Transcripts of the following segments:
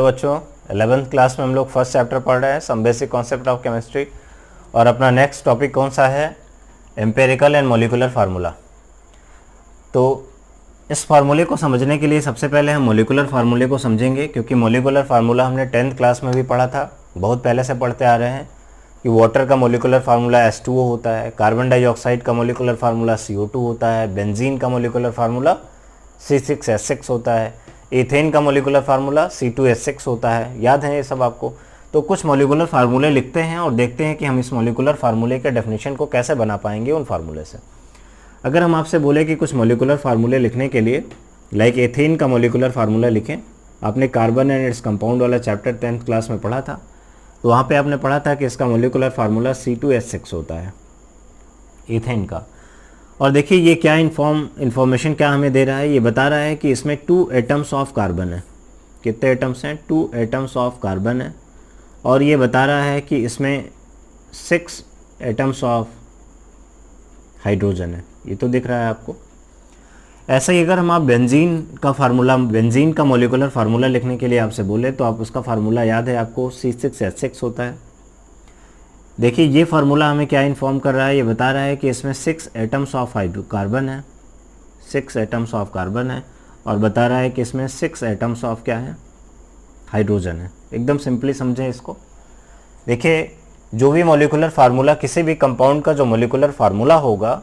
Hello बच्चों, 11th class में हम लोग फर्स्ट चैप्टर पढ़ रहे हैं, some basic concept of chemistry. और अपना नेक्स्ट टॉपिक कौन सा है? Empirical and molecular formula. तो इस फार्मूले को समझने के लिए सबसे पहले हम मॉलिक्यूलर फार्मूले को समझेंगे, क्योंकि मॉलिक्यूलर फार्मूला हमने 10th क्लास में भी पढ़ा था, बहुत पहले से पढ़ते आ रहे हैं कि वाटर का मॉलिक्यूलर फार्मूला H2O होता है, कार्बन डाइऑक्साइड का मॉलिक्यूलर फार्मूला CO2 होता है, बेंजीन का मॉलिक्यूलर फार्मूला C6H6 होता है, एथेन का मॉलिक्यूलर फार्मूला C2H6 होता है। याद है ये सब आपको? तो कुछ मॉलिक्यूलर फार्मूले लिखते हैं और देखते हैं कि हम इस मॉलिक्यूलर फार्मूले के डेफिनेशन को कैसे बना पाएंगे उन फार्मूले से। अगर हम आपसे बोले कि कुछ मॉलिक्यूलर फार्मूले लिखने के लिए, लाइक एथेन का मॉलिक्यूलर फार्मूला लिखें, आपने कार्बन एंड इट्स कंपाउंड वाला चैप्टर 10th क्लास में पढ़ा था, तो वहाँ पे आपने पढ़ा था कि इसका मॉलिक्यूलर फार्मूला C2H6 होता है एथेन का। और देखिए ये क्या इन्फॉर्मेशन क्या हमें दे रहा है, ये बता रहा है कि इसमें 2 एटम्स ऑफ कार्बन है। कितने एटम्स हैं? 2 एटम्स ऑफ कार्बन है। और ये बता रहा है कि इसमें 6 एटम्स ऑफ हाइड्रोजन है। ये तो दिख रहा है आपको। ऐसा ही अगर हम आप बेंजीन का मॉलिक्यूलर फार्मूला लिखने के लिए आपसे बोले, तो आप उसका फार्मूला याद है आपको, C6H6 होता है। देखिए ये फार्मूला हमें क्या इन्फॉर्म कर रहा है, ये बता रहा है कि इसमें 6 एटम्स ऑफ कार्बन है, 6 एटम्स ऑफ कार्बन है, और बता रहा है कि इसमें 6 एटम्स ऑफ क्या है? हाइड्रोजन है। एकदम सिंपली समझें इसको। देखिए जो भी मॉलिक्यूलर फार्मूला, किसी भी कंपाउंड का जो मॉलिक्यूलर फार्मूला होगा,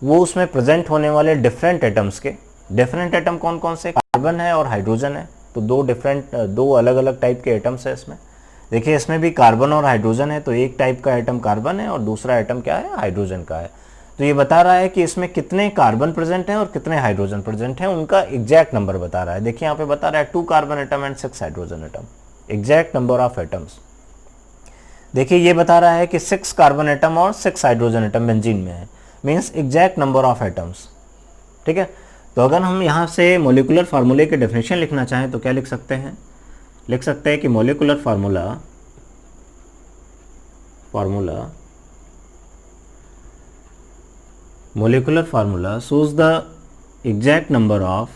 वो उसमें प्रेजेंट होने वाले डिफरेंट एटम्स के, डिफरेंट एटम कौन कौन से? कार्बन है और हाइड्रोजन है। तो दो अलग अलग टाइप के एटम्स है इसमें। देखिए इसमें भी कार्बन और हाइड्रोजन है, तो एक टाइप का एटम कार्बन है और दूसरा एटम क्या है? हाइड्रोजन का है। तो ये बता रहा है कि इसमें कितने कार्बन प्रेजेंट हैं और कितने हाइड्रोजन प्रेजेंट हैं, उनका एग्जैक्ट नंबर बता रहा है। देखिए यहाँ पे बता रहा है 2 carbon atom and 6 hydrogen atom, exact number of atoms. देखिए ये बता रहा है कि 6 कार्बन एटम और 6 हाइड्रोजन एटम बेंजीन में है, means exact number of atoms. ठीक है। तो अगर हम यहाँ से मॉलिक्यूलर फार्मूले के डेफिनेशन लिखना चाहें तो क्या लिख सकते हैं? लिख सकते हैं कि molecular formula shows the exact number of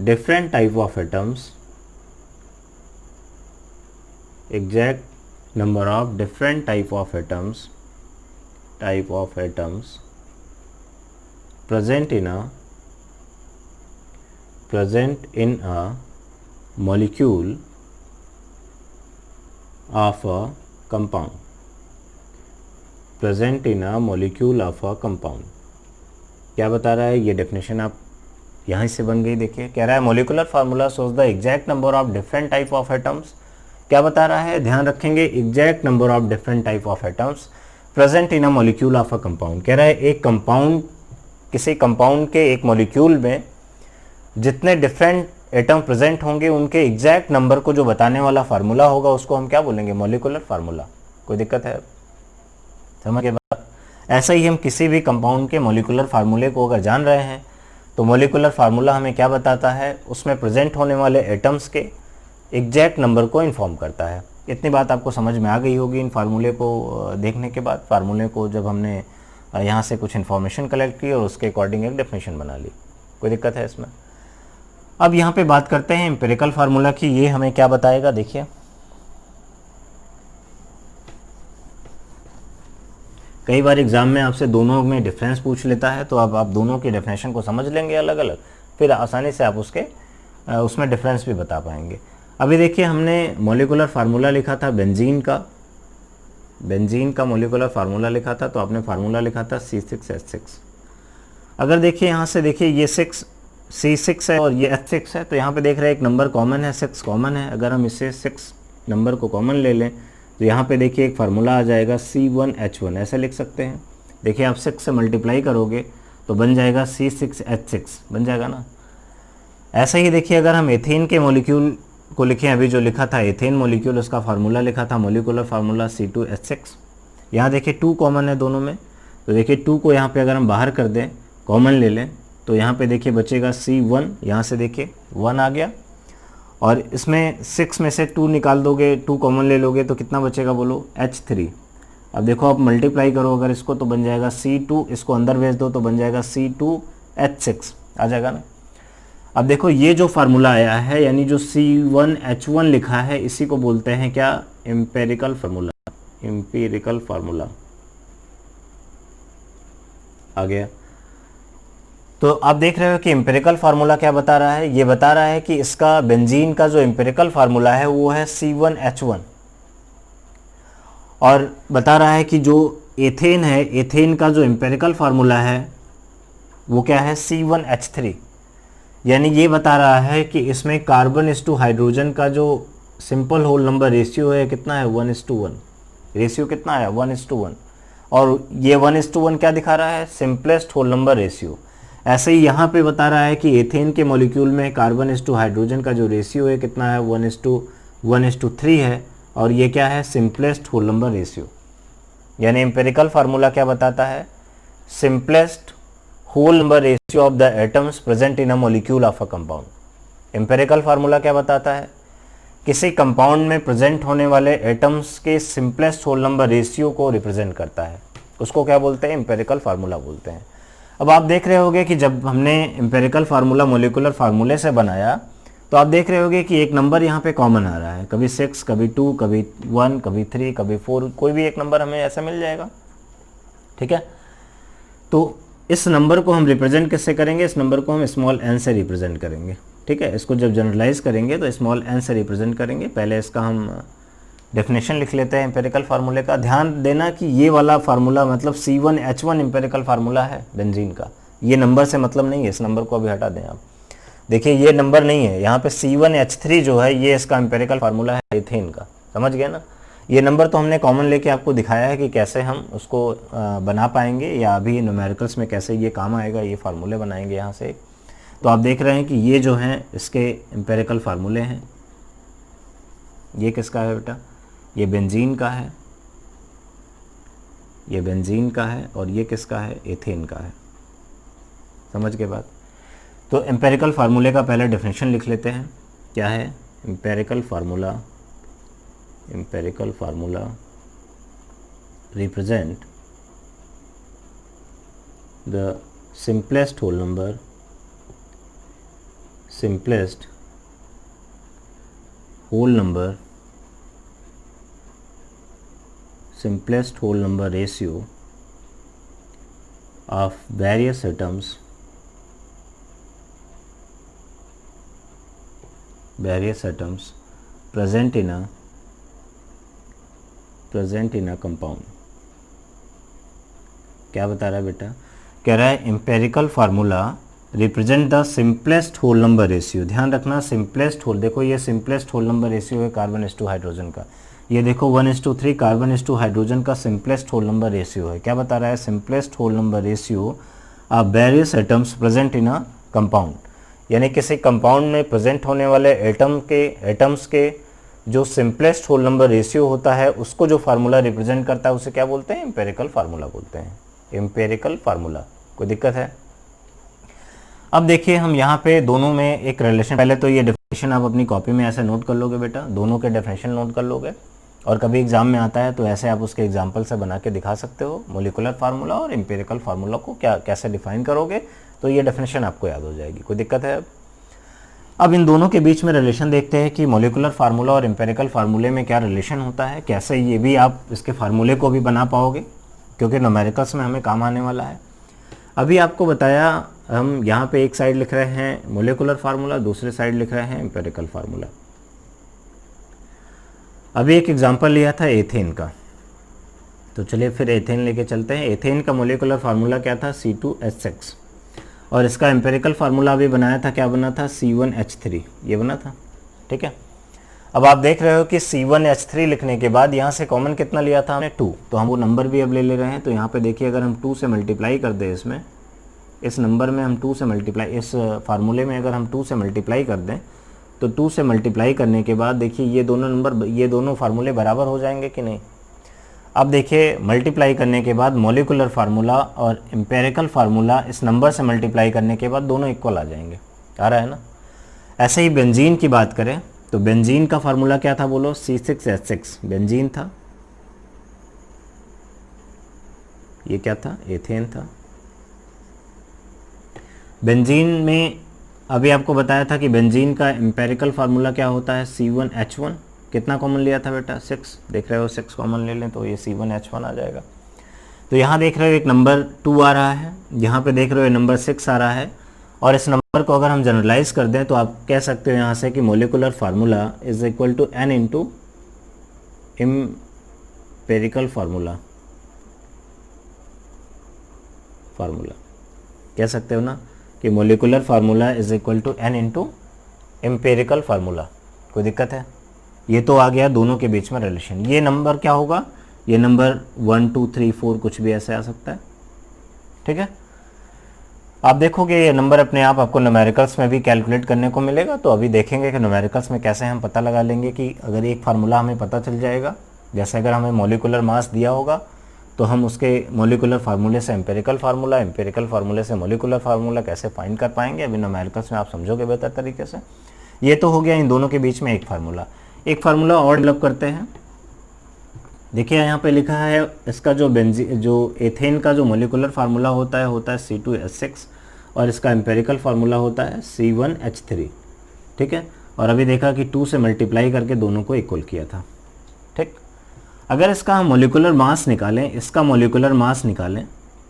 different type of atoms, present in a molecule of a compound, क्या बता रहा है ये डेफिनेशन? आप यहाँ से बन गई। देखिए कह रहा है molecular formula shows the exact number of different type of atoms. क्या बता रहा है? ध्यान रखेंगे, exact number of different type of atoms present in a molecule of a compound. कह रहा है एक कंपाउंड, किसी कंपाउंड के एक मॉलिक्यूल में जितने डिफरेंट एटम प्रेजेंट होंगे, उनके एग्जैक्ट नंबर को जो बताने वाला फार्मूला होगा, उसको हम क्या बोलेंगे? Molecular formula. कोई दिक्कत है? समझ के बाद ऐसा ही हम किसी भी कंपाउंड के मॉलिक्यूलर फार्मूले को अगर जान रहे हैं, तो मॉलिक्यूलर फार्मूला हमें क्या बताता है? उसमें प्रेजेंट होने वाले एटम्स के एग्जैक्ट नंबर को इन्फॉर्म करता है। इतनी बात आपको समझ में आ गई होगी इन फार्मूले को देखने के बाद। फार्मूले को जब हमने यहाँ से कुछ इन्फॉर्मेशन कलेक्ट की और उसके अकॉर्डिंग एक डेफिनेशन बना ली। कोई दिक्कत है इसमें? अब यहाँ पे बात करते हैं एम्पिरिकल फार्मूला की। ये हमें क्या बताएगा? देखिए कई बार एग्जाम में आपसे दोनों में डिफरेंस पूछ लेता है, तो अब आप दोनों की डेफिनेशन को समझ लेंगे अलग अलग, फिर आसानी से आप उसमें डिफरेंस भी बता पाएंगे। अभी देखिए हमने मॉलिक्यूलर फार्मूला लिखा था बेंजीन का मॉलिक्यूलर फार्मूला लिखा था, तो आपने फार्मूला लिखा था C6H6। अगर देखिए यहाँ से देखिए ये C6 है और ये H6 है, तो यहाँ पे देख रहे हैं एक नंबर कॉमन है, 6 कॉमन है। अगर हम इससे 6 नंबर को कॉमन ले लें, तो यहाँ पे देखिए एक फार्मूला आ जाएगा C1H1, ऐसे लिख सकते हैं। देखिए आप 6 से मल्टीप्लाई करोगे तो बन जाएगा C6H6, बन जाएगा ना। ऐसे ही देखिए अगर हम एथेन के मॉलिक्यूल को लिखें, अभी जो लिखा था एथेन मॉलिक्यूल, उसका फार्मूला लिखा था मॉलिक्यूलर फार्मूला C2H6। यहाँ देखिए 2 कॉमन है दोनों में, तो देखिए 2 को यहाँ पे अगर हम बाहर कर दें, कॉमन ले लें, तो यहाँ पे देखिए बचेगा C1, यहाँ से देखिए 1 आ गया, और इसमें 6 में से 2 निकाल दोगे, 2 कॉमन ले लोगे, तो कितना बचेगा बोलो? H3। अब देखो आप मल्टीप्लाई करो अगर इसको, तो बन जाएगा C2, इसको अंदर भेज दो तो बन जाएगा C2H6, आ जाएगा ना। अब देखो ये जो फार्मूला आया है, यानी जो C1H1 लिखा है, इसी को बोलते हैं क्या, एम्पेरिकल फार्मूला। एम्पिरिकल फार्मूला आ गया। तो आप देख रहे हो कि एम्पिरिकल फार्मूला क्या बता रहा है, ये बता रहा है कि इसका बेंजीन का जो एम्पिरिकल फार्मूला है वो है C1H1, और बता रहा है कि जो एथेन है, एथेन का जो एम्पिरिकल फार्मूला है वो क्या है, C1H3। यानी ये बता रहा है कि इसमें कार्बन इस टू हाइड्रोजन का जो सिंपल होल नंबर रेशियो है कितना है, 1:1। रेशियो कितना है, 1:1। और ये 1:1 क्या दिखा रहा है, सिंपलेस्ट होल नंबर रेशियो। ऐसे ही यहाँ पे बता रहा है कि एथेन के मॉलिक्यूल में कार्बन इस टू हाइड्रोजन का जो रेशियो है कितना है, 1:3 है, और ये क्या है, सिंपलेस्ट होल नंबर रेशियो। यानी एम्पेरिकल फार्मूला क्या बताता है, simplest whole number ratio of the atoms present in a molecule of a compound. Empirical formula क्या बताता है, किसी कंपाउंड में प्रेजेंट होने वाले एटम्स के सिंपलेस्ट होल नंबर रेशियो को रिप्रेजेंट करता है, उसको क्या बोलते हैं, एम्पेरिकल फार्मूला बोलते हैं। अब आप देख रहे होंगे कि जब हमने एम्पेरिकल फार्मूला मोलिकुलर फार्मूले से बनाया तो आप देख रहे होंगे कि एक नंबर यहाँ पे कॉमन आ रहा है, कभी 6, कभी 2, कभी 1, कभी 3, कभी 4, कोई भी एक नंबर हमें ऐसा मिल जाएगा। ठीक है, तो इस नंबर को हम रिप्रेजेंट किससे करेंगे, इस नंबर को हम स्मॉल n से रिप्रेजेंट करेंगे। ठीक है, इसको जब जनरलाइज करेंगे तो स्मॉल n से रिप्रेजेंट करेंगे। पहले इसका हम डेफिनेशन लिख लेते हैं एम्पेरिकल फार्मूले का। ध्यान देना कि ये वाला फार्मूला मतलब C1H1 एम्पेरिकल फार्मूला है बेंजीन का, ये नंबर से मतलब नहीं है, इस नंबर को अभी हटा दें आप। देखिए ये नंबर नहीं है, यहाँ पे C1H3 जो है ये इसका एम्पेरिकल फार्मूला है एथेन का, समझ गए ना। ये नंबर तो हमने कॉमन लेके आपको दिखाया है कि कैसे हम उसको बना पाएंगे, या अभी न्यूमेरिकल्स में कैसे ये काम आएगा, ये फार्मूले बनाएंगे यहाँ से। तो आप देख रहे हैं कि ये जो हैं इसके एम्पेरिकल फार्मूले हैं। ये किसका है बेटा, ये बेंजीन का है, ये बेंजीन का है, और ये किसका है, एथेन का है। समझ के बात। तो एम्पेरिकल फार्मूले का पहले डेफिनेशन लिख लेते हैं, क्या है empirical formula. Empirical formula represent the simplest whole number, simplest whole number, simplest whole number ratio of various atoms present in a compound। क्या बता रहा है बेटा, कह रहा है empirical formula represent the simplest whole number ratio. ध्यान रखना सिंपलेस्ट होल, देखो ये सिंपलेस्ट होल नंबर रेशियो है कार्बन इस टू हाइड्रोजन का, ये देखो 1:3 कार्बन इस टू हाइड्रोजन का सिंपलेस्ट होल नंबर रेशियो है। क्या बता रहा है, simplest whole number ratio of various atoms present in a compound. यानी किसी कंपाउंड में प्रेजेंट होने वाले एटम्स के जो सिंपलेस्ट होल नंबर रेशियो होता है उसको जो फार्मूला रिप्रेजेंट करता है उसे क्या बोलते हैं, एम्पेरिकल फार्मूला बोलते हैं। एम्पेरिकल फार्मूला, कोई दिक्कत है। अब देखिए हम यहाँ पे दोनों में एक रिलेशन, पहले तो ये डेफिनेशन आप अपनी कॉपी में ऐसे नोट कर लोगे बेटा, दोनों के डेफिनेशन नोट कर लोगे, और कभी एग्जाम में आता है तो ऐसे आप उसके एग्जाम्पल से बना के दिखा सकते हो। मोलिकुलर फार्मूला और एम्पेरिकल फार्मूला को क्या कैसे डिफाइन करोगे तो ये डेफिनेशन आपको याद हो जाएगी, कोई दिक्कत है। अब इन दोनों के बीच में रिलेशन देखते हैं कि मोलिकुलर फार्मूला और एम्पेरिकल फार्मूले में क्या रिलेशन होता है, कैसे ये भी आप इसके फार्मूले को भी बना पाओगे, क्योंकि न्यूमेरिकल्स में हमें काम आने वाला है। अभी आपको बताया, हम यहाँ पे एक साइड लिख रहे हैं मोलिकुलर फार्मूला, दूसरे साइड लिख रहे हैं एम्पेरिकल फार्मूला। अभी एक एग्जांपल लिया था एथेन का, तो चलिए फिर एथेन लेके चलते हैं। एथेन का मोलिकुलर फार्मूला क्या था, C2H6, और इसका एम्पेरिकल फार्मूला भी बनाया था, क्या बना था, C1H3, ये बना था। ठीक है, अब आप देख रहे हो कि C1H3 लिखने के बाद यहाँ से कॉमन कितना लिया था हमने, 2, तो हम वो नंबर भी अब ले रहे हैं। तो यहाँ पे देखिए अगर हम 2 से मल्टीप्लाई कर दें, इसमें इस नंबर में हम 2 से मल्टीप्लाई, इस फार्मूले में अगर हम 2 से मल्टीप्लाई कर दें तो 2 से मल्टीप्लाई करने के बाद देखिए ये दोनों नंबर, ये दोनों फार्मूले बराबर हो जाएंगे कि नहीं। अब देखिए मल्टीप्लाई करने के बाद मोलिकुलर फार्मूला और एम्पेरिकल फार्मूला इस नंबर से मल्टीप्लाई करने के बाद दोनों इक्वल आ जाएंगे, आ रहा है ना। ऐसे ही बेंजीन की बात करें तो बेंजीन का फार्मूला क्या था बोलो, C6H6 बेंजीन था, ये क्या था, एथेन था। बेंजीन में अभी आपको बताया था कि बेंजीन का एम्पेरिकल फार्मूला क्या होता है, C1H1। कितना कॉमन लिया था बेटा, 6। देख रहे हो 6 कॉमन ले लें तो ये C1H1 आ जाएगा। तो यहाँ देख रहे हो एक नंबर 2 आ रहा है, यहाँ पे देख रहे हो नंबर 6 आ रहा है, और इस नंबर को अगर हम जनरलाइज कर दें तो आप कह सकते हो यहाँ से कि molecular formula is equal to n into empirical formula कह सकते हो ना कि molecular formula is equal to n into empirical formula. कोई दिक्कत है? ये तो आ गया दोनों के बीच में रिलेशन। ये नंबर क्या होगा, ये नंबर 1 2 3 4 कुछ भी ऐसे आ सकता है, ठीक है। आप देखोगे ये नंबर अपने आप आपको न्यूमेरिकल्स में भी कैलकुलेट करने को मिलेगा। तो अभी देखेंगे कि न्यूमेरिकल्स में कैसे हम पता लगा लेंगे कि अगर एक फार्मूला हमें पता चल जाएगा, जैसे अगर हमें मॉलिक्यूलर मास दिया होगा तो हम उसके मॉलिक्यूलर फार्मूले से एम्पेरिकल फार्मूला, एम्पेरिकल फार्मूले से मॉलिक्यूलर फार्मूला कैसे फाइंड कर पाएंगे, अभी न्यूमेरिकल्स में आप समझोगे बेहतर तरीके से। ये तो हो गया इन दोनों के बीच में एक फार्मूला। एक फार्मूला और डेवलप करते हैं। देखिए यहाँ पे लिखा है इसका जो एथेन का जो मॉलिक्यूलर फार्मूला होता है C2H6, और इसका एम्पेरिकल फार्मूला होता है C1H3, ठीक है। और अभी देखा कि 2 से मल्टीप्लाई करके दोनों को इक्वल किया था, ठीक। अगर इसका हम मॉलिक्यूलर मास निकालें, इसका मॉलिक्यूलर मास निकालें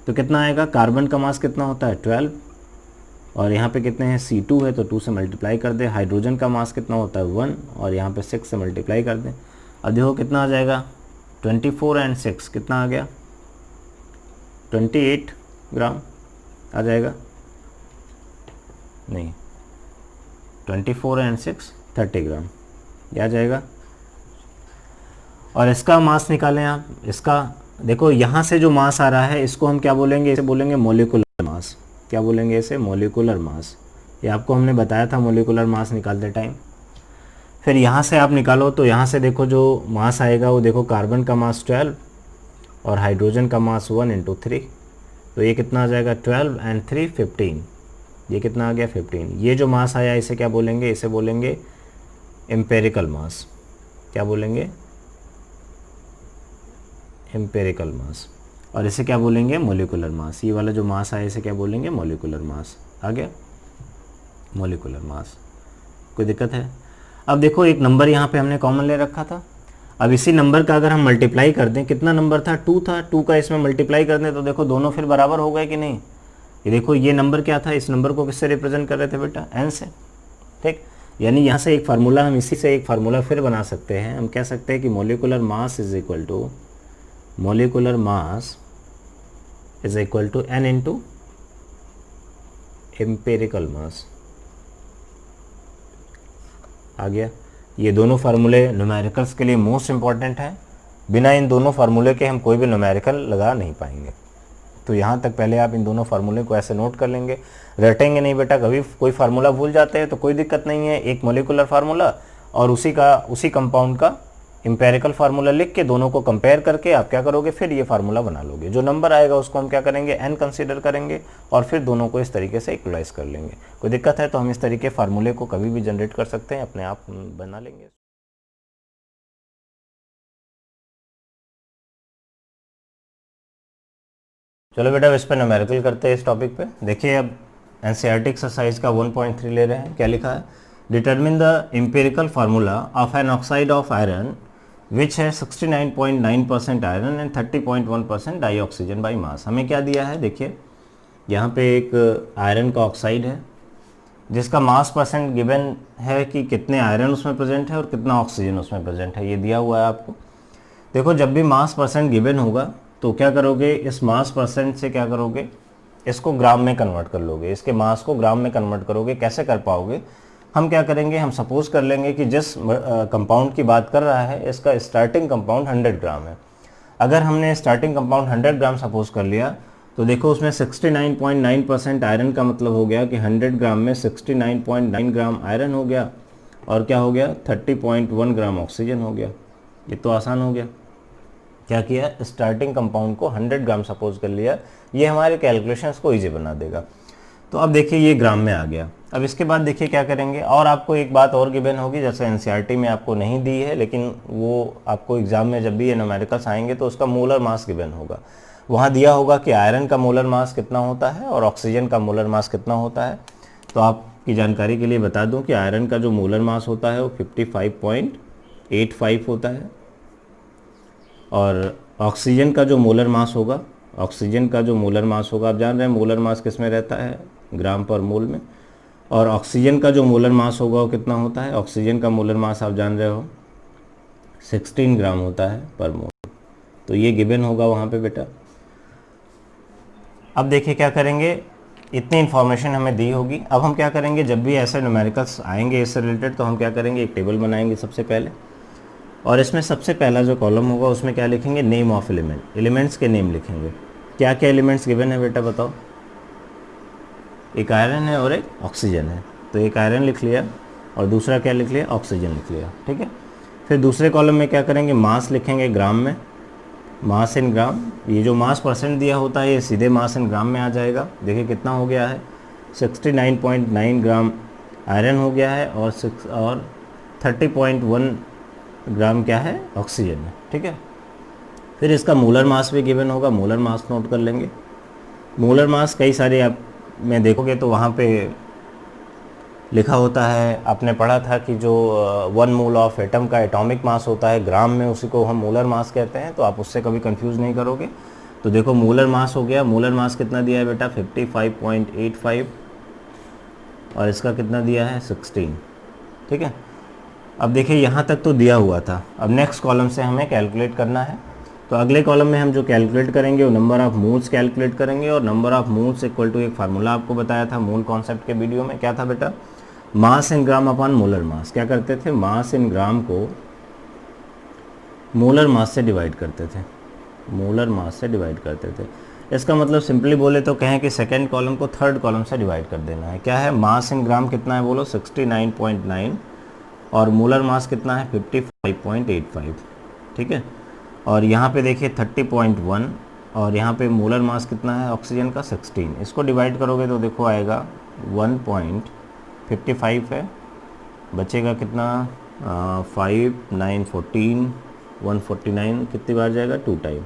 तो कितना आएगा, कार्बन का मास कितना होता है 12, और यहाँ पे कितने हैं C2 है तो 2 से मल्टीप्लाई कर दें। हाइड्रोजन का मास कितना होता है 1, और यहाँ पे 6 से मल्टीप्लाई कर दें। अब देखो कितना आ जाएगा, 24 एंड 6 कितना आ गया, 28 ग्राम आ जाएगा, नहीं 24 एंड 6 30 ग्राम ये आ जाएगा। और इसका मास निकालें आप, इसका देखो यहाँ से जो मास आ रहा है इसको हम क्या बोलेंगे, इसे बोलेंगे मोलिकुलर मास। क्या बोलेंगे इसे, मोलिकुलर मास। ये आपको हमने बताया था मोलिकुलर मास निकालते टाइम। फिर यहाँ से आप निकालो तो यहाँ से देखो जो मास आएगा वो देखो कार्बन का मास 12 और हाइड्रोजन का मास 1 इंटू 3, तो ये कितना आ जाएगा 12 एंड 3 15, ये कितना आ गया 15। ये जो मास आया इसे क्या बोलेंगे, इसे बोलेंगे एम्पेरिकल मास। क्या बोलेंगे, एम्पेरिकल मास। और इसे क्या बोलेंगे, मोलिकुलर मास। ये वाला जो मास आया इसे क्या बोलेंगे, मोलिकुलर मास। आ गया मोलिकुलर मास। कोई दिक्कत है? अब देखो एक नंबर यहाँ पे हमने कॉमन ले रखा था। अब इसी नंबर का अगर हम मल्टीप्लाई कर दें, कितना नंबर था 2 था, 2 का इसमें मल्टीप्लाई कर दें तो देखो दोनों फिर बराबर हो गए कि नहीं। ये देखो ये नंबर क्या था, इस नंबर को किससे रिप्रेजेंट कर रहे थे बेटा, n से, ठीक। यानी यहाँ से एक फार्मूला, हम इसी से एक फार्मूला फिर बना सकते हैं। हम कह सकते हैं कि molecular mass is equal to n into empirical mass. आ गया। ये दोनों फार्मूले न्यूमेरिकल्स के लिए मोस्ट इंपॉर्टेंट हैं। बिना इन दोनों फार्मूले के हम कोई भी न्यूमेरिकल लगा नहीं पाएंगे। तो यहाँ तक पहले आप इन दोनों फार्मूले को ऐसे नोट कर लेंगे, रटेंगे नहीं बेटा। कभी कोई फार्मूला भूल जाते हैं तो कोई दिक्कत नहीं है, एक मोलिकुलर फार्मूला और उसी कंपाउंड का एम्पेरिकल फार्मूला लिख के दोनों को कंपेयर करके आप क्या करोगे, फिर ये फार्मूला बना लोगे। जो नंबर आएगा उसको हम क्या करेंगे, n कंसीडर करेंगे और फिर दोनों को इस तरीके से इक्वलाइज कर लेंगे। कोई दिक्कत है तो हम इस तरीके फार्मूले को कभी भी जनरेट कर सकते हैं, अपने आप बना लेंगे। चलो बेटा इस पर न्यूमेरिकल करते हैं इस टॉपिक पे। देखिए अब एनसीईआरटी एक्सरसाइज का 1.3 ले रहे हैं। क्या लिखा है, determine the empirical formula of an oxide of iron which है 69.9% iron and 30.1% dioxygen by mass. हमें क्या दिया है, देखिए यहाँ पे एक आयरन का ऑक्साइड है जिसका मास परसेंट गिवन है कि कितने आयरन उसमें प्रेजेंट है और कितना ऑक्सीजन उसमें प्रेजेंट है, ये दिया हुआ है आपको। देखो जब भी मास परसेंट गिवन होगा तो क्या करोगे, इस मास परसेंट से क्या करोगे, इसको ग्राम में कन्वर्ट कर लोगे, इसके मास को ग्राम में कन्वर्ट करोगे। कैसे कर पाओगे, हम क्या करेंगे, हम सपोज कर लेंगे कि जिस कंपाउंड की बात कर रहा है इसका स्टार्टिंग कंपाउंड 100 ग्राम है। अगर हमने स्टार्टिंग कंपाउंड 100 ग्राम सपोज कर लिया तो देखो उसमें 69.9% आयरन का मतलब हो गया कि 100 ग्राम में 69.9 ग्राम आयरन हो गया और क्या हो गया 30.1 ग्राम ऑक्सीजन हो गया। ये तो आसान हो गया। क्या किया, स्टार्टिंग कंपाउंड को 100 ग्राम सपोज कर लिया, ये हमारे कैलकुलेशंस को ईजी बना देगा। तो अब देखिए ये ग्राम में आ गया। अब इसके बाद देखिए क्या करेंगे, और आपको एक बात और गिवन होगी जैसे एनसीईआरटी में आपको नहीं दी है, लेकिन वो आपको एग्जाम में जब भी ये न्यूमेरिकल्स आएंगे तो उसका मोलर मास गिवन होगा। वहाँ दिया होगा कि आयरन का मोलर मास कितना होता है और ऑक्सीजन का मोलर मास कितना होता है। तो आप की जानकारी के लिए बता दूं कि आयरन का जो मोलर मास होता है वो 55.85 होता है, और ऑक्सीजन का जो मोलर मास होगा, ऑक्सीजन का जो मोलर मास होगा, आप जान रहे हैं मोलर मास किस में रहता है, ग्राम पर मोल में, और ऑक्सीजन का जो मोलर मास होगा वो कितना होता है, ऑक्सीजन का मोलर मास आप जान रहे हो 16 ग्राम होता है पर मोल। तो ये गिवन होगा वहाँ पे बेटा। अब देखिए क्या करेंगे, इतनी इन्फॉर्मेशन हमें दी होगी। अब हम क्या करेंगे, जब भी ऐसे न्यूमेरिकल्स आएंगे इससे रिलेटेड तो हम क्या करेंगे, एक टेबल बनाएंगे सबसे पहले, और इसमें सबसे पहला जो कॉलम होगा उसमें क्या लिखेंगे, नेम ऑफ एलिमेंट, एलिमेंट्स के नेम लिखेंगे। क्या क्या एलिमेंट्स गिवन है बेटा बताओ। एक आयरन है और एक ऑक्सीजन है, तो एक आयरन लिख लिया और दूसरा क्या लिख लिया, ऑक्सीजन लिख लिया, ठीक है। फिर दूसरे कॉलम में क्या करेंगे, मास लिखेंगे ग्राम में, मास इन ग्राम। ये जो मास परसेंट दिया होता है ये सीधे मास इन ग्राम में आ जाएगा। देखिए कितना हो गया है, 69.9 ग्राम आयरन हो गया है और 30.1 ग्राम क्या है, ऑक्सीजन है, ठीक है। फिर इसका मोलर मास भी गिवन होगा, मोलर मास नोट कर लेंगे। मोलर मास कई सारे आप में देखोगे तो वहाँ पे लिखा होता है, आपने पढ़ा था कि जो 1 मोल ऑफ एटम का एटॉमिक मास होता है ग्राम में, उसी को हम मोलर मास कहते हैं, तो आप उससे कभी कंफ्यूज नहीं करोगे। तो देखो मोलर मास हो गया, मोलर मास कितना दिया है बेटा, 55.85, और इसका कितना दिया है, 16, ठीक है। अब देखिए यहाँ तक तो दिया हुआ था, अब नेक्स्ट कॉलम से हमें कैलकुलेट करना है। तो अगले कॉलम में हम जो कैलकुलेट करेंगे वो नंबर ऑफ मोल्स कैलकुलेट करेंगे, और number of moles equal to एक फार्मूला आपको बताया था मोल कॉन्सेप्ट के वीडियो में, क्या था बेटा, मास इन ग्राम अपॉन मोलर मास। क्या करते थे, मास इन ग्राम को मोलर मास से डिवाइड करते थे, मोलर मास से डिवाइड करते थे। इसका मतलब सिंपली बोले तो कहें कि सेकेंड कॉलम को थर्ड कॉलम से डिवाइड कर देना है। क्या है, मास इन ग्राम कितना है बोलो, 69.9, और मोलर मास कितना है, 55.85, ठीक है। और यहाँ पे देखिए 30.1, और यहाँ पे मोलर मास कितना है ऑक्सीजन का, 16। इसको डिवाइड करोगे तो देखो आएगा 1.55 है, बचेगा कितना, 5 9 14 149, कितनी बार जाएगा, 2 टाइम,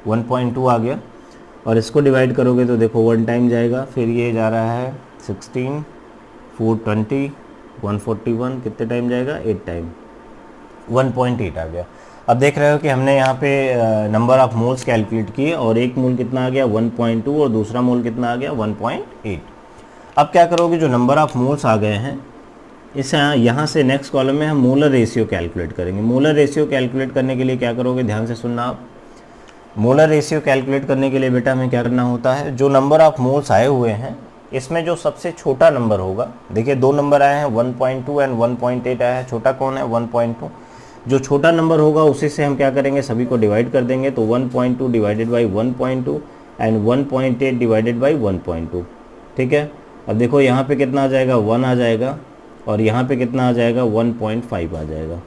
1.2 आ गया। और इसको डिवाइड करोगे तो देखो 1 टाइम जाएगा, फिर ये जा रहा है 16 420 141, कितने टाइम जाएगा, 8 टाइम, 1.8 आ गया। अब देख रहे हो कि हमने यहाँ पे नंबर ऑफ मोल्स कैलकुलेट किए, और एक मोल कितना आ गया, 1.2, और दूसरा मोल कितना आ गया, 1.8। अब क्या करोगे, जो नंबर ऑफ मोल्स आ गए हैं इसे यहाँ से नेक्स्ट कॉलम में हम मोलर रेशियो कैलकुलेट करेंगे। मोलर रेशियो कैलकुलेट करने के लिए क्या करोगे, ध्यान से सुनना आप। मोलर रेशियो कैलकुलेट करने के लिए बेटा हमें क्या करना होता है, जो नंबर ऑफ मोल्स आए हुए हैं इसमें जो सबसे छोटा नंबर होगा, देखिए 2 नंबर आए हैं 1.2 एंड 1.8 आया है, छोटा कौन है 1.2, जो छोटा नंबर होगा उसी से हम क्या करेंगे, सभी को डिवाइड कर देंगे। तो 1.2 divided by 1.2 and 1.8 divided by 1.2, ठीक है। अब देखो यहाँ पे कितना आ जाएगा, 1 आ जाएगा, और यहाँ पे कितना आ जाएगा, 1.5 आ जाएगा,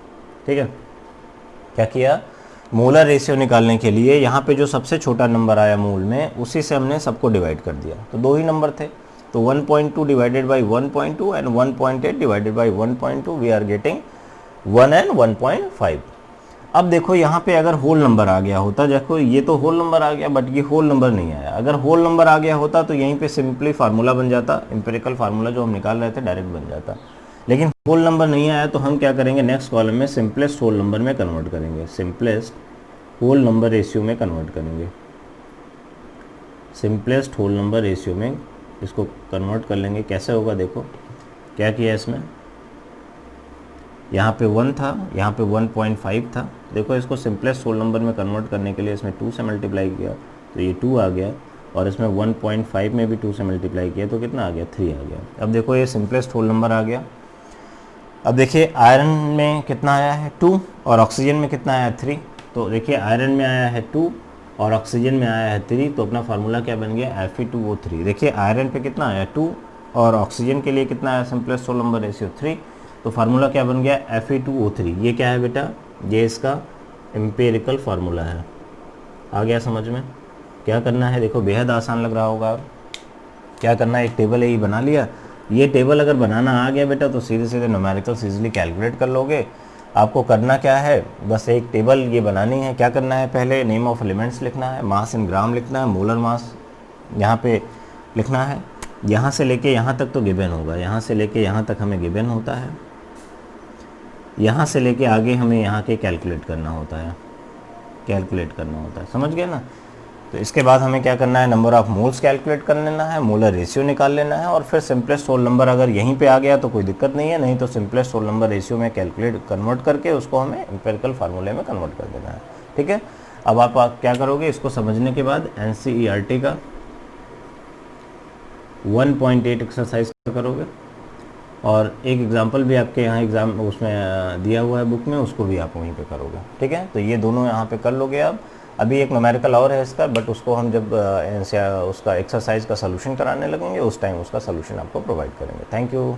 ठीक है। क्या किया, मोलर रेशियो निकालने के लिए यहाँ पे जो सबसे छोटा नंबर आया मूल में उसी से हमने सबको डिवाइड कर दिया। तो 2 ही नंबर थे, तो 1.2 divided by 1.2 and 1.8 divided by 1.2, we are getting 1 and 1.5। अब देखो यहाँ पे अगर होल नंबर आ गया होता, देखो ये तो होल नंबर आ गया बट ये होल नंबर नहीं आया। अगर होल नंबर आ गया होता तो यहीं पे सिंपली फार्मूला बन जाता, एम्पिरिकल फार्मूला जो हम निकाल रहे थे डायरेक्ट बन जाता। लेकिन होल नंबर नहीं आया तो हम क्या करेंगे, नेक्स्ट कॉलम में सिंपलेस्ट होल नंबर में कन्वर्ट करेंगे, सिंपलेस्ट होल नंबर रेशियो में कन्वर्ट करेंगे, सिंपलेस्ट होल नंबर रेशियो में इसको कन्वर्ट कर लेंगे। कैसे होगा, देखो क्या किया इसमें, यहाँ पे 1 था, यहाँ पे 1.5 था। देखो इसको सिंपलेस्ट होल नंबर में कन्वर्ट करने के लिए इसमें 2 से मल्टीप्लाई किया तो ये 2 आ गया, और इसमें 1.5 में भी 2 से मल्टीप्लाई किया तो कितना आ गया, 3 आ गया। अब देखो ये सिंपलेस्ट होल नंबर आ गया। अब देखिए आयरन में कितना आया है, 2, और ऑक्सीजन में कितना आया है, 3। तो देखिए आयरन में आया है 2 और ऑक्सीजन में आया है 3, तो अपना फार्मूला क्या बन गया, Fe2O3। देखिए आयरन पे कितना आया 2 और ऑक्सीजन के लिए कितना आया, सिंपलेस्ट होल नंबर रेशियो 3, तो फार्मूला क्या बन गया, Fe2O3। ये क्या है बेटा, ये इसका एम्पिरिकल फार्मूला है। आ गया समझ में। क्या करना है, देखो बेहद आसान लग रहा होगा। क्या करना है, एक टेबल यही बना लिया। ये टेबल अगर बनाना आ गया बेटा तो सीधे सीधे न्यूमेरिकल्स इजीली कैलकुलेट कर लोगे। आपको करना क्या है, बस एक टेबल ये बनानी है। क्या करना है, पहले नेम ऑफ एलिमेंट्स लिखना है, मास इन ग्राम लिखना है, मोलर मास यहाँ पे लिखना है, यहाँ से लेके यहाँ तक तो गिवन होगा, यहाँ से लेके यहाँ तक हमें गिवन होता है, यहाँ से लेके आगे हमें यहाँ के कैलकुलेट करना होता है, समझ गए ना। तो इसके बाद हमें क्या करना है, नंबर ऑफ मोल्स कैलकुलेट कर लेना है, मोलर रेशियो निकाल लेना है, और फिर सिंपलेस्ट होल नंबर अगर यहीं पे आ गया तो कोई दिक्कत नहीं है, नहीं तो सिंपलेस्ट होल नंबर रेशियो में कन्वर्ट करके उसको हमें एम्पिरिकल फार्मूले में कन्वर्ट कर देना है। ठीक है, अब आप क्या करोगे, इसको समझने के बाद NCERT का 1.8 एक्सरसाइज करोगे, और एक एग्जाम्पल भी आपके यहाँ एग्जाम उसमें दिया हुआ है बुक में, उसको भी आप वहीं पे करोगे। ठीक है, तो ये दोनों यहाँ पे कर लोगे आप। अभी एक न्यूमेरिकल और है इसका, बट उसको हम जब उसका एक्सरसाइज का सलूशन कराने लगेंगे उस टाइम उसका सलूशन आपको प्रोवाइड करेंगे। Thank you.